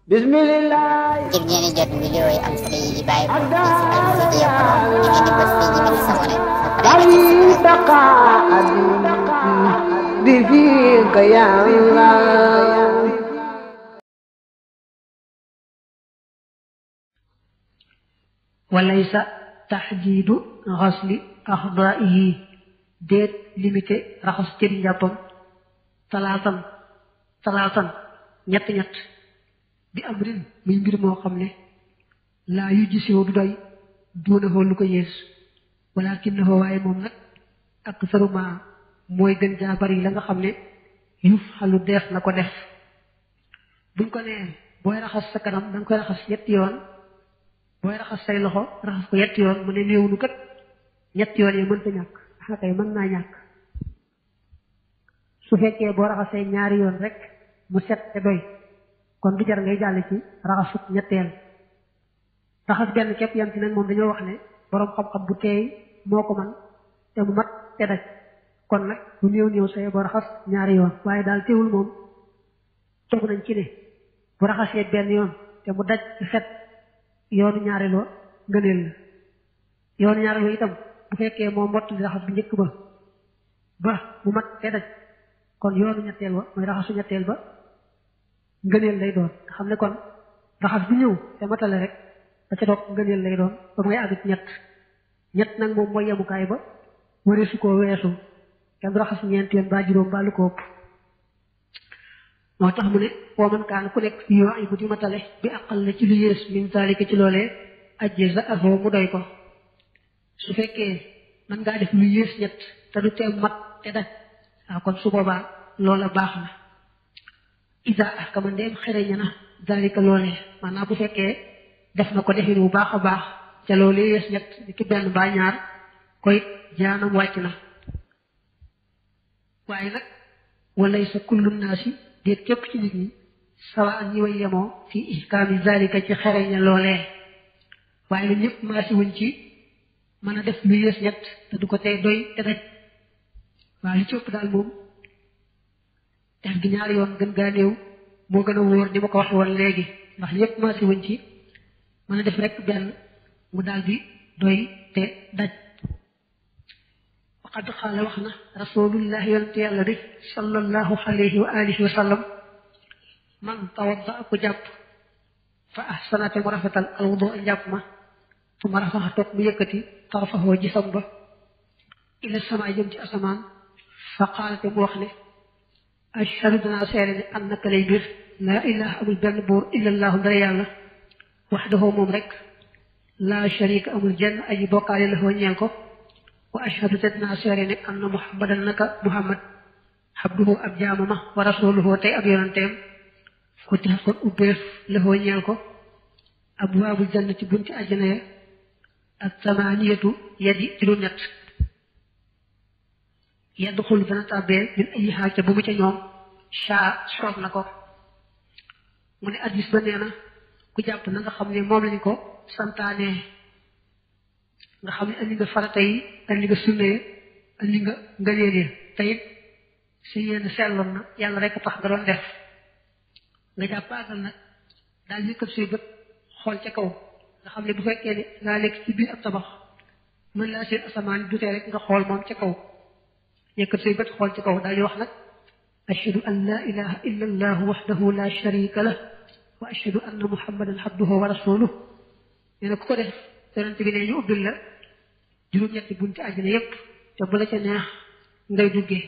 Bismillah. ngir ngeen di jot vidéo yi am solo yi di bàyyi ko ci Al Mouridiyyah da ngeen di bës fii ñu bind s'abonné ba pare وليس تحديد غسل أخضائه ديت ليميتي رخص تيري njàppam talaasan ñett bi amrin muy mbir moo xam ne laa yu gisoo du doy duuna xool lu ko yées walaakinnahu waaye moom nag ak saruma mooy gën jaa bari la nga xam ne yuf xalu deef na ko def buñ ko nee booy raxas sa kanam da nga koy raxas ñetti yoon booy raxas say loxo raxas ko ñetti yoon mu ne néewnu kat ñetti yoon yi mënta ñàkk xakay mën naa ñàkk su fekkee boo raxasee ñaari yoon rek mu set te doy kon du jar ngay jàll ci raxasut ñetteel raxas benn képp yam ci nag moom dañoo wax ne boroom xam-xam bu teey moo ko man te mu mat te daj kon nag bu néew say boo raxas ñaari yoon waaye daal teewul moom toog nañ ci ne bu raxasee benn yoon te mu daj ci set yoonu ñaareeloo ngëneel la yoonu ñaareeloo itam bu fekkee moo mbott di raxas bu njëkk ba mu mat te daj kon yoonu ñetteel ba mooy raxasu ñetteel ba ngëneel lay doon nga xam ne kon raxas bu ñëw te matale rek da ca toog ngëneel lay doon ba muy àgg ci ñett nag moom mooy yemukaay ba waree su koo weesu kenn du raxas ñeent yoon ba juróom ba lu ko ëpp moo tax mu ne woo man kaan ku nekk fii wax bu di matale bi aqal la ci lu yées min zalika ci loolee ajje sa afoo mu doy ko su fekkee mën ngaa def lu yées ñett te du teem mat te daj waaw kon su boobaa loola baax na isa ahkama ndeem xereña na zalika loolee maanaam bu fekkee def na ko defin bu baax a baax te loolee yées ñett di ki benn ba ñaar koy jaanam wàcc na waaye nag walay sa kullu naasi déet képp ci nit ñi sawa ak ñi way yemoo fi ihkaami zalika ci xereña loolee waaye nag ñëpp maasi wuñ ci mën a def lu yées ñett te du ko tey doy te daj waaw li ci ëpp daal moom def gi ñaari yoon gën gaa néew moo gën a wóor ni ma ko waxe woon léegi ndax ñëpp maasi wuñ ci mën a def rek benn mu daal di doy te daj waqad qaala wax na rasulullah yonente yàlla bi sallallahu alayhi wa alihi wa sallam man tawadda ku jàpp fa ahsana te mu rafetal alwudu njàpp ma su ma rafaxa toog mu yëkkati tarafaxoo gisam ba ila sama jëm ci asamaan fa qaala te mu wax ne ashhadu danaa seere ne annaka lay mbir laa ilaha amul benn buur illallahu ndara yàlla waxdahu moom rek laa sharika amul jenn aji bokkaale la foo ñeel ko wa ashhadu te dinaa seere ne anna muhammadan naka muhammad abduhu ab jaamama wa rasuluhu tey ab yonanteem futihat kon ubbeef la foo ñeel ko abwaabul jannati bunti àjjana ya ak samaniyatu yadi juróom-ñett yadxulu dana tàbbee min ay xaaja bu mu ca ñoom shaa soob na ko mu ne addis ba nee na ku jàpp na nga xam ne moom lañ ko santaane nga xam ne andi nga farata yi andi nga sunna yi andi nga ngëneel yi te it si yéen selloon na yàlla rek a tax nga doon def nga jàpp àggal nag daal yëkkat suy bët xool ca kaw nga xam ne bu fekkee ne ngaa nekk ci biir ab tabax mën laa seen asamaan dutee rek nga xool moom ca kaw yëkkat say bët xool ci kaw daal di wax nag ashhadu an la ilaha illa allah wahdahu la sharika lah wa ashhadu anna muhammadan abduhu wa rasuluh nee na ku ko def yonent bi ne ñu ubbil la juróom-ñetti bunti àjjana yépp te bu la ca neex ngay duggee